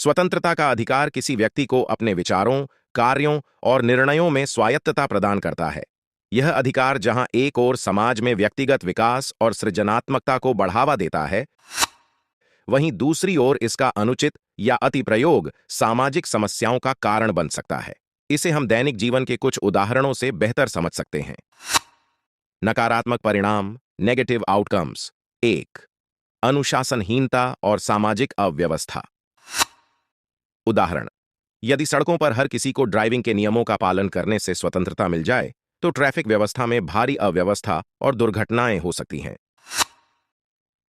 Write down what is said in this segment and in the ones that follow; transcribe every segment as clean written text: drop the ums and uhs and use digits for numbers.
स्वतंत्रता का अधिकार किसी व्यक्ति को अपने विचारों, कार्यों और निर्णयों में स्वायत्तता प्रदान करता है। यह अधिकार जहां एक ओर समाज में व्यक्तिगत विकास और सृजनात्मकता को बढ़ावा देता है, वहीं दूसरी ओर इसका अनुचित या अतिप्रयोग सामाजिक समस्याओं का कारण बन सकता है। इसे हम दैनिक जीवन के कुछ उदाहरणों से बेहतर समझ सकते हैं। नकारात्मक परिणाम, नेगेटिव आउटकम्स। 1. अनुशासनहीनता और सामाजिक अव्यवस्था। उदाहरण: यदि सड़कों पर हर किसी को ड्राइविंग के नियमों का पालन करने से स्वतंत्रता मिल जाए, तो ट्रैफिक व्यवस्था में भारी अव्यवस्था और दुर्घटनाएं हो सकती हैं।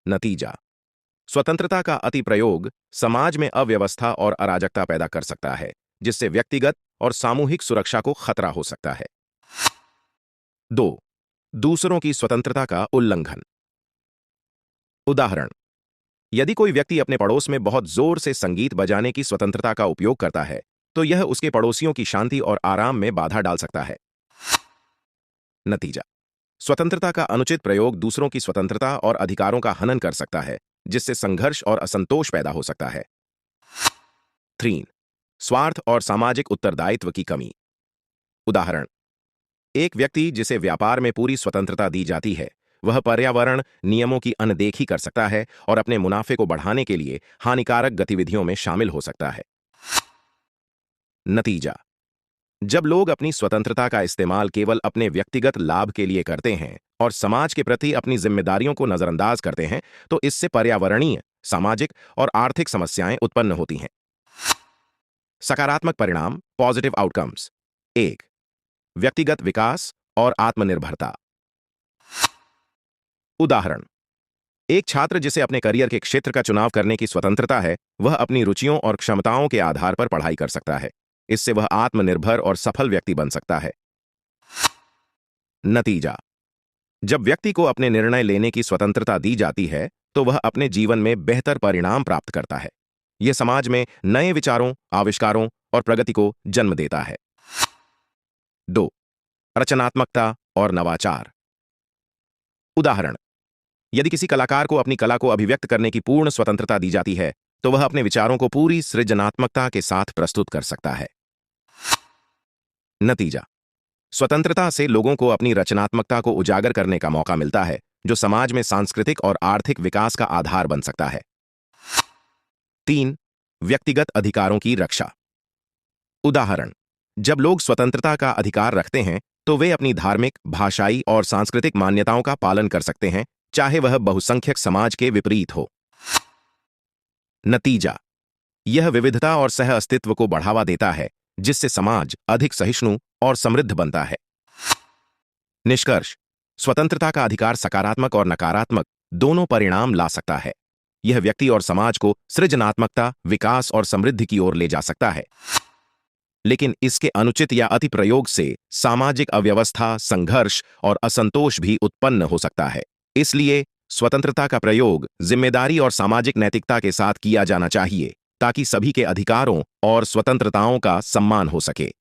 नतीजा: स्वतंत्रता का अतिप्रयोग समाज में अव्यवस्था और अराजकता पैदा कर सकता है, जिससे व्यक्तिगत और सामूहिक सुरक्षा को खतरा हो सकता है। 2. दूसरों की स्वतंत्रता का उल्लंघन। उदाहरण: यदि कोई व्यक्ति अपने पड़ोस में बहुत जोर से संगीत बजाने की स्वतंत्रता का उपयोग करता है, तो यह उसके पड़ोसियों की शांति और आराम में बाधा डाल सकता है। नतीजा: स्वतंत्रता का अनुचित प्रयोग दूसरों की स्वतंत्रता और अधिकारों का हनन कर सकता है, जिससे संघर्ष और असंतोष पैदा हो सकता है। 3. स्वार्थ और सामाजिक उत्तरदायित्व की कमी। उदाहरण: एक व्यक्ति जिसे व्यापार में पूरी स्वतंत्रता दी जाती है, वह पर्यावरण नियमों की अनदेखी कर सकता है और अपने मुनाफे को बढ़ाने के लिए हानिकारक गतिविधियों में शामिल हो सकता है। नतीजा: जब लोग अपनी स्वतंत्रता का इस्तेमाल केवल अपने व्यक्तिगत लाभ के लिए करते हैं और समाज के प्रति अपनी जिम्मेदारियों को नजरअंदाज करते हैं, तो इससे पर्यावरणीय, सामाजिक और आर्थिक समस्याएं उत्पन्न होती हैं। सकारात्मक परिणाम, पॉजिटिव आउटकम्स। 1. व्यक्तिगत विकास और आत्मनिर्भरता। उदाहरण: एक छात्र जिसे अपने करियर के क्षेत्र का चुनाव करने की स्वतंत्रता है, वह अपनी रुचियों और क्षमताओं के आधार पर पढ़ाई कर सकता है। इससे वह आत्मनिर्भर और सफल व्यक्ति बन सकता है। नतीजा: जब व्यक्ति को अपने निर्णय लेने की स्वतंत्रता दी जाती है, तो वह अपने जीवन में बेहतर परिणाम प्राप्त करता है। यह समाज में नए विचारों, आविष्कारों और प्रगति को जन्म देता है। 2. रचनात्मकता और नवाचार। उदाहरण: यदि किसी कलाकार को अपनी कला को अभिव्यक्त करने की पूर्ण स्वतंत्रता दी जाती है, तो वह अपने विचारों को पूरी सृजनात्मकता के साथ प्रस्तुत कर सकता है। नतीजा: स्वतंत्रता से लोगों को अपनी रचनात्मकता को उजागर करने का मौका मिलता है, जो समाज में सांस्कृतिक और आर्थिक विकास का आधार बन सकता है। 3. व्यक्तिगत अधिकारों की रक्षा। उदाहरण: जब लोग स्वतंत्रता का अधिकार रखते हैं, तो वे अपनी धार्मिक, भाषाई और सांस्कृतिक मान्यताओं का पालन कर सकते हैं, चाहे वह बहुसंख्यक समाज के विपरीत हो। नतीजा: यह विविधता और सह अस्तित्व को बढ़ावा देता है, जिससे समाज अधिक सहिष्णु और समृद्ध बनता है। निष्कर्ष: स्वतंत्रता का अधिकार सकारात्मक और नकारात्मक दोनों परिणाम ला सकता है। यह व्यक्ति और समाज को सृजनात्मकता, विकास और समृद्धि की ओर ले जा सकता है। लेकिन इसके अनुचित या अतिप्रयोग से सामाजिक अव्यवस्था, संघर्ष और असंतोष भी उत्पन्न हो सकता है। इसलिए स्वतंत्रता का प्रयोग जिम्मेदारी और सामाजिक नैतिकता के साथ किया जाना चाहिए, ताकि सभी के अधिकारों और स्वतंत्रताओं का सम्मान हो सके।